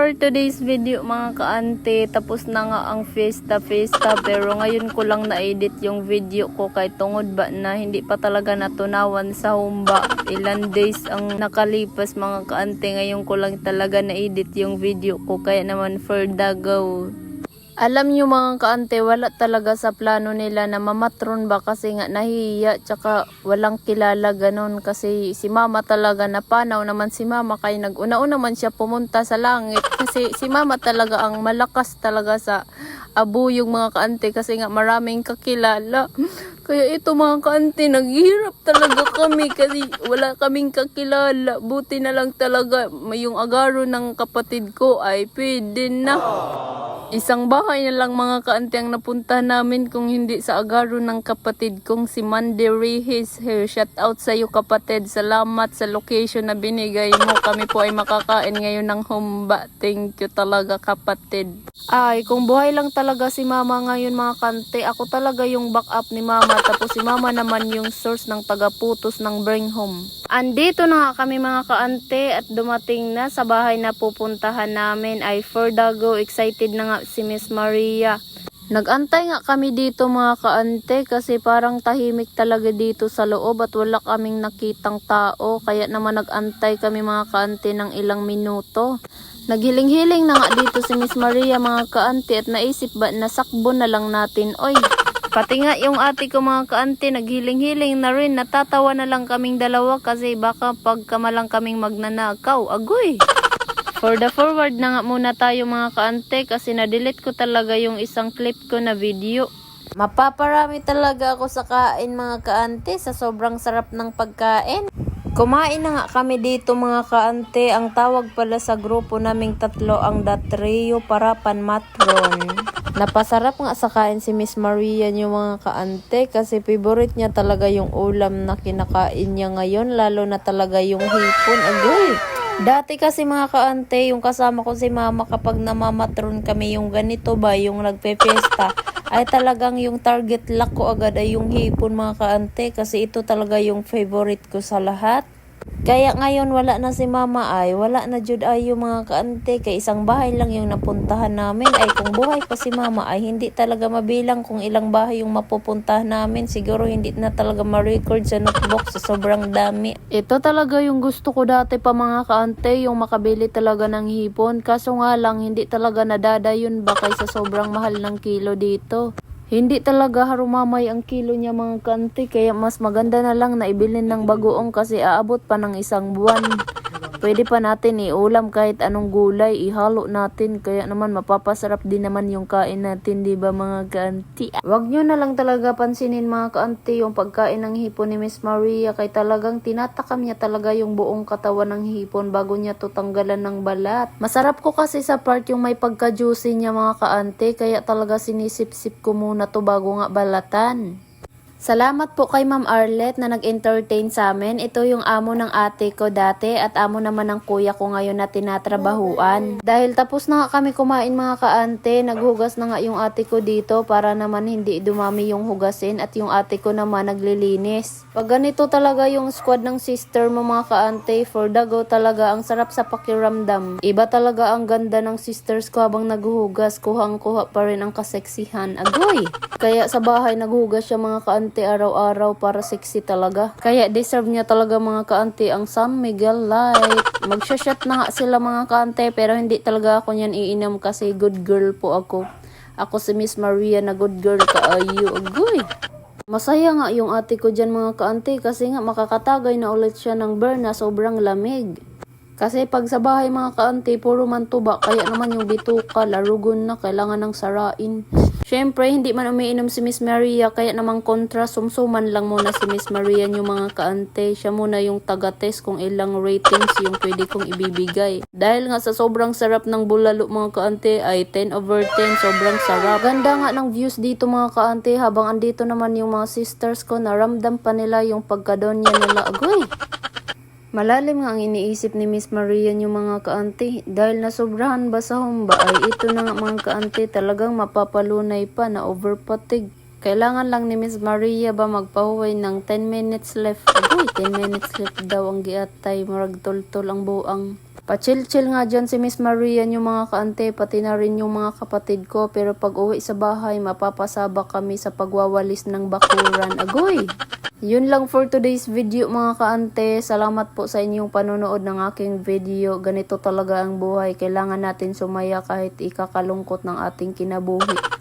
for today's video mga kaante, tapos na nga ang fiesta pero ngayon ko lang na-edit yung video ko kay tungod ba na hindi pa talaga natunawan sa humba. Ilan days ang nakalipas mga kaante, ngayon ko lang talaga na-edit yung video ko, kaya naman for the go. Alam nyo mga kaante, wala talaga sa plano nila na mamatron ba kasi nga nahihiya, tsaka walang kilala ganon, kasi si mama talaga napanaw naman si mama kaya nag-una-una man siya pumunta sa langit, kasi si mama talaga ang malakas talaga sa abuyog mga kaante, kasi nga maraming kakilala. Kaya ito mga kaante, naghihirap talaga kami kasi wala kaming kakilala. Buti na lang talaga yung agaro ng kapatid ko ay pwede na. Isang bahay na lang mga kaante ang napunta namin kung hindi sa agaro ng kapatid kong si Mandy Rehis here. Shout out sa iyo kapatid. Salamat sa location na binigay mo. Kami po ay makakain ngayon ng humba. Thank you talaga kapatid. Ay, kung buhay lang talaga si mama ngayon mga kante, ako talaga yung backup ni mama. Tapos si mama naman yung source ng tagaputos ng bring home. Andito na nga kami mga kaante at dumating na sa bahay na pupuntahan namin. Ay for the go, excited na nga si Miss Maria. Nagantay nga kami dito mga kaante kasi parang tahimik talaga dito sa loob at wala kaming nakitang tao. Kaya naman nagantay kami mga kaante ng ilang minuto. Naghiling-hiling na nga dito si Miss Maria mga kaante at naisip ba na sakbo na lang natin. Oy, pati nga yung ate ko mga kaante naghiling-hiling na rin. Natatawa na lang kaming dalawa kasi baka pagkamalang kaming magnanakaw. Agoy! For the forward na nga muna tayo mga kaante kasi na-delete ko talaga yung isang clip ko na video. Mapaparami talaga ako sa kain mga kaante sa sobrang sarap ng pagkain. Kumain na nga kami dito mga kaante. Ang tawag pala sa grupo naming tatlo ang Datrio Parapan Matron. Napasarap nga sa kain si Miss Maria niyo mga kaante kasi favorite niya talaga yung ulam na kinakain niya ngayon, lalo na talaga yung hipon. Agoy! Dati kasi mga kaante, yung kasama ko si mama kapag namamatron kami yung ganito ba, yung nagpe-fiesta, ay talagang yung target lock ko agad ay yung hipon mga kaante kasi ito talaga yung favorite ko sa lahat. Kaya ngayon wala na si mama ay wala na jud ay yung mga kaante, kay isang bahay lang yung napuntahan namin. Ay kung buhay pa si mama ay hindi talaga mabilang kung ilang bahay yung mapupuntahan namin. Siguro hindi na talaga ma-record sa notebook sa sobrang dami. Ito talaga yung gusto ko dati pa mga kaante, yung makabili talaga ng hipon. Kaso nga lang hindi talaga nadadayon ba kaysa sobrang mahal ng kilo dito. Hindi talaga harumamay ang kilo niya mga kaante, kaya mas maganda na lang na ibilin ng bagoong kasi aabot pa ng isang buwan. Pwede pa natin iulam kahit anong gulay, ihalo natin, kaya naman mapapasarap din naman yung kain natin, di ba mga kaante? Wag nyo na lang talaga pansinin mga kaante yung pagkain ng hipon ni Miss Maria, kay talagang tinatakam niya talaga yung buong katawan ng hipon bago niya to tanggalan ng balat. Masarap ko kasi sa part yung may pagka-juicy niya mga kaante, kaya talaga sinisip-sip ko muna to bago nga balatan. Salamat po kay Ma'am Arlette na nag-entertain sa amin. Ito yung amo ng ate ko dati at amo naman ng kuya ko ngayon na tinatrabahuan. Dahil tapos na nga kami kumain mga kaante, naghugas na nga yung ate ko dito para naman hindi dumami yung hugasin at yung ate ko naman naglilinis. Pag ganito talaga yung squad ng sister mo mga kaante, for the go talaga, ang sarap sa pakiramdam. Iba talaga ang ganda ng sisters ko habang naghuhugas, kuhang-kuha pa rin ang kaseksihan. Agoy! Kaya sa bahay naghuhugas siya mga kaante araw-araw para sexy talaga. Kaya deserve niya talaga mga kaante ang San Miguel Light. Magsha-shot na nga sila mga kaante pero hindi talaga ako niyan iinom kasi good girl po ako. Ako si Miss Maria na good girl kaayo. Agoy! Masaya nga yung ate ko dyan mga kaante kasi nga makakatagay na ulit siya ng burn na sobrang lamig. Kasi pag sa bahay mga kaante, puro man tuba, kaya naman yung bituka, larugon na, kailangan ng sarain. Syempre, hindi man umiinom si Miss Maria, kaya namang kontra, sumsuman lang muna si Miss Maria yung mga kaante. Siya muna yung taga-test kung ilang ratings yung pwede kong ibibigay. Dahil nga sa sobrang sarap ng bulalo mga kaante, ay 10/10, sobrang sarap. Ganda nga ng views dito mga kaante, habang andito naman yung mga sisters ko, naramdam pa nila yung pagkadonya nila. Agoy! Malalim nga ang iniisip ni Miss Maria yung mga kaante, dahil nasobrahan ba sa humba ay ito na nga mga kaante, talagang mapapalunay pa na overpatig. Kailangan lang ni Miss Maria ba magpahuway ng 10 minutes left. Agoy, 10 minutes left daw ang giatay, marag tol-tol ang buang. Pa-chill-chill nga dyan si Miss Maria yung mga kaante, pati na rin yung mga kapatid ko. Pero pag uwi sa bahay, mapapasabak kami sa pagwawalis ng bakuran. Agoy! Yun lang for today's video mga kaante. Salamat po sa inyong panonood ng aking video. Ganito talaga ang buhay. Kailangan natin sumaya kahit ikakalungkot ng ating kinabuhi.